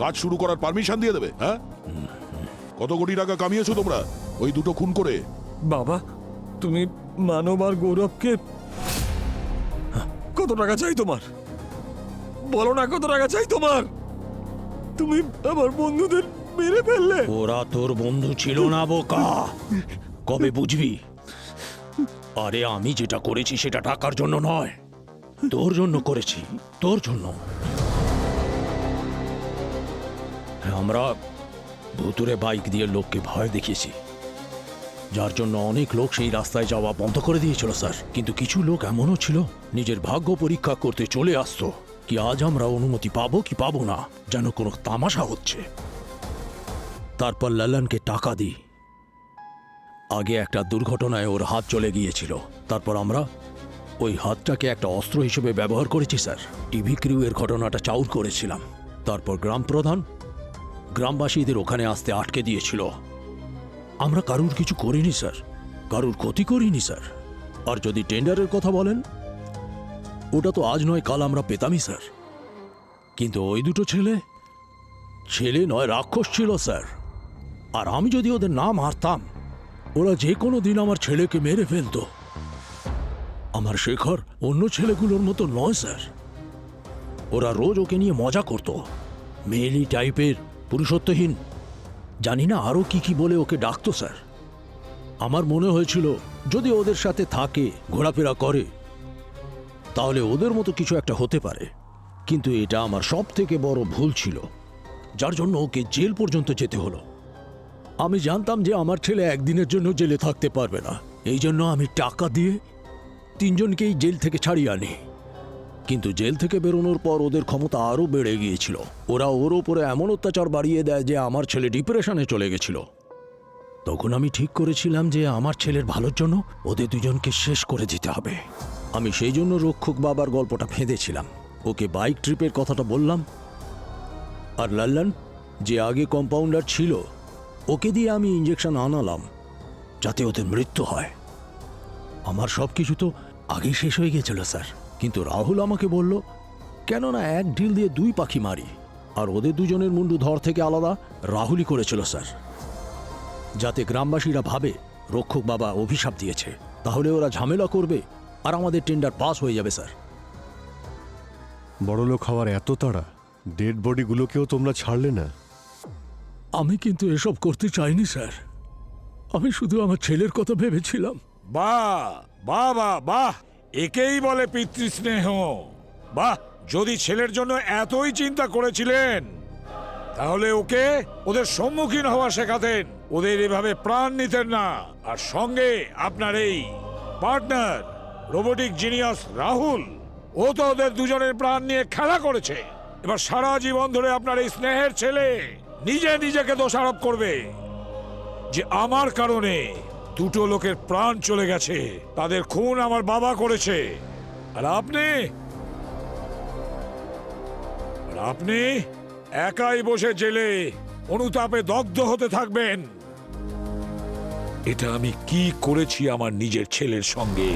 কাজ শুরু করার পারমিশন দিয়ে দেবে? হ্যাঁ, কত কোটি টাকা কামিয়েছো তোমরা ওই দুটো খুন করে? বাবা, তুমি মানব আর গৌরবকে কত টাকা চাই তোমার? বলো না, কত টাকা চাই তোমার? তুমি আমার বন্ধুদের মেরে ফেললে। ওরা তোর বন্ধু ছিল না বোকা, কবে বুঝবি? আরে আমি যেটা করেছি সেটা টাকার জন্য নয়, তোর জন্য করেছি, তোর জন্য। আমরা ভুতুরে বাইক দিয়ে লোককে ভয় দেখিয়েছি, যার জন্য অনেক লোক সেই রাস্তায় যাওয়া বন্ধ করে দিয়েছিল স্যার। কিন্তু কিছু লোক এমনও ছিল নিজের ভাগ্য পরীক্ষা করতে চলে আসতো, কি আজ আমরা অনুমতি পাবো কি পাবো না, যেন কোনো তামাশা হচ্ছে। তারপর লাল্লানকে টাকা দিই। আগে একটা দুর্ঘটনায় ওর হাত চলে গিয়েছিল, তারপর আমরা ওই হাতটাকে একটা অস্ত্র হিসেবে ব্যবহার করেছি স্যার। টিভি ক্রিউ এর ঘটনাটা চাউর করেছিলাম। তারপর গ্রাম প্রধান গ্রামবাসীদের ওখানে আসতে আটকে দিয়েছিল। আমরা কারুর কিছু করিনি স্যার, কারুর ক্ষতি করিনি স্যার। আর যদি টেন্ডারের কথা বলেন, ওটা তো আজ নয় কাল আমরা পেতামই স্যার। কিন্তু ওই দুটো ছেলে নয় রাক্ষস ছিল স্যার। আর আমি যদি ওদের না মারতাম, ওরা যে কোনো দিন আমার ছেলেকে মেরে ফেলতো। আমার শেখর অন্য ছেলেগুলোর মতো নয় স্যার। ওরা রোজ ওকে নিয়ে মজা করত, মেয়েলি টাইপের, পুরুষত্বহীন, জানি না আরও কি কি বলে ওকে ডাকতো স্যার। আমার মনে হয়েছিল যদি ওদের সাথে থাকে, ঘোরাফেরা করে, তাহলে ওদের মতো কিছু একটা হতে পারে। কিন্তু এটা আমার সব থেকে বড় ভুল ছিল, যার জন্য ওকে জেল পর্যন্ত যেতে হলো। আমি জানতাম যে আমার ছেলে একদিনের জন্য জেলে থাকতে পারবে না, এই জন্য আমি টাকা দিয়ে তিনজনকেই জেল থেকে ছাড়িয়ে আনি। কিন্তু জেল থেকে বেরোনোর পর ওদের ক্ষমতা আরও বেড়ে গিয়েছিল। ওরা ওর ওপরে এমন অত্যাচার বাড়িয়ে দেয় যে আমার ছেলে ডিপ্রেশনে চলে গেছিল। তখন আমি ঠিক করেছিলাম যে আমার ছেলের ভালোর জন্য ওদের দুজনকে শেষ করে দিতে হবে। আমি সেই জন্য রক্ষক বাবার গল্পটা ফেঁদেছিলাম, ওকে বাইক ট্রিপের কথাটা বললাম। আর লাল্লান যে আগে কম্পাউন্ডার ছিল, ওকে দিয়ে আমি ইঞ্জেকশন আনালাম যাতে ওদের মৃত্যু হয়। আমার সব কিছু তো আগেই শেষ হয়ে গেছিল স্যার। কিন্তু রাহুল আমাকে বলল, কেননা এক ঢিল দিয়ে দুই পাখি মারি। আর ওদের দুজনের মুন্ডু ধর থেকে আলাদা রাহুলই করেছিল স্যার, যাতে গ্রামবাসীরা ভাবে রক্ষক বাবা অভিশাপ দিয়েছে। তাহলে ওরা ঝামেলা করবে আর আমাদের টেন্ডার পাস হয়ে যাবে স্যার। বড়লোক হওয়ার এত তাড়া, ডেড বডিগুলোকেও তোমরা ছাড়লে না। আমি কিন্তু এসব করতে চাইনি স্যার, আমি শুধু আমার ছেলের কথা ভেবেছিলাম। বাহ বাহ বাহ বাহ, একেই বলে পিতৃস্নেহ। বাহ, যদি ছেলের জন্য এতই চিন্তা করেছিলেন, তাহলে ওকে ওদের সম্মুখীন হওয়া শেখাতেন, ওদের এভাবে প্রাণ নিতেন না। আর সঙ্গে আপনার এই পার্টনার রোবোটিক জিনিয়াস রাহুল, ও তো ওদের দুজনের প্রাণ নিয়ে খেলা করেছে। এবার সারা জীবন ধরে আপনার এই স্নেহের ছেলে নিজে নিজেকে দোষারোপ করবে যে আমার কারণে দুটো লোকের প্রাণ চলে গেছে, তাদের খুন আমার বাবা করেছে। আর আপনি একাই বসে জেলে অনুতাপে দগ্ধ হতে থাকবেন। এটা আমি কি করেছি আমার নিজের ছেলের সঙ্গে।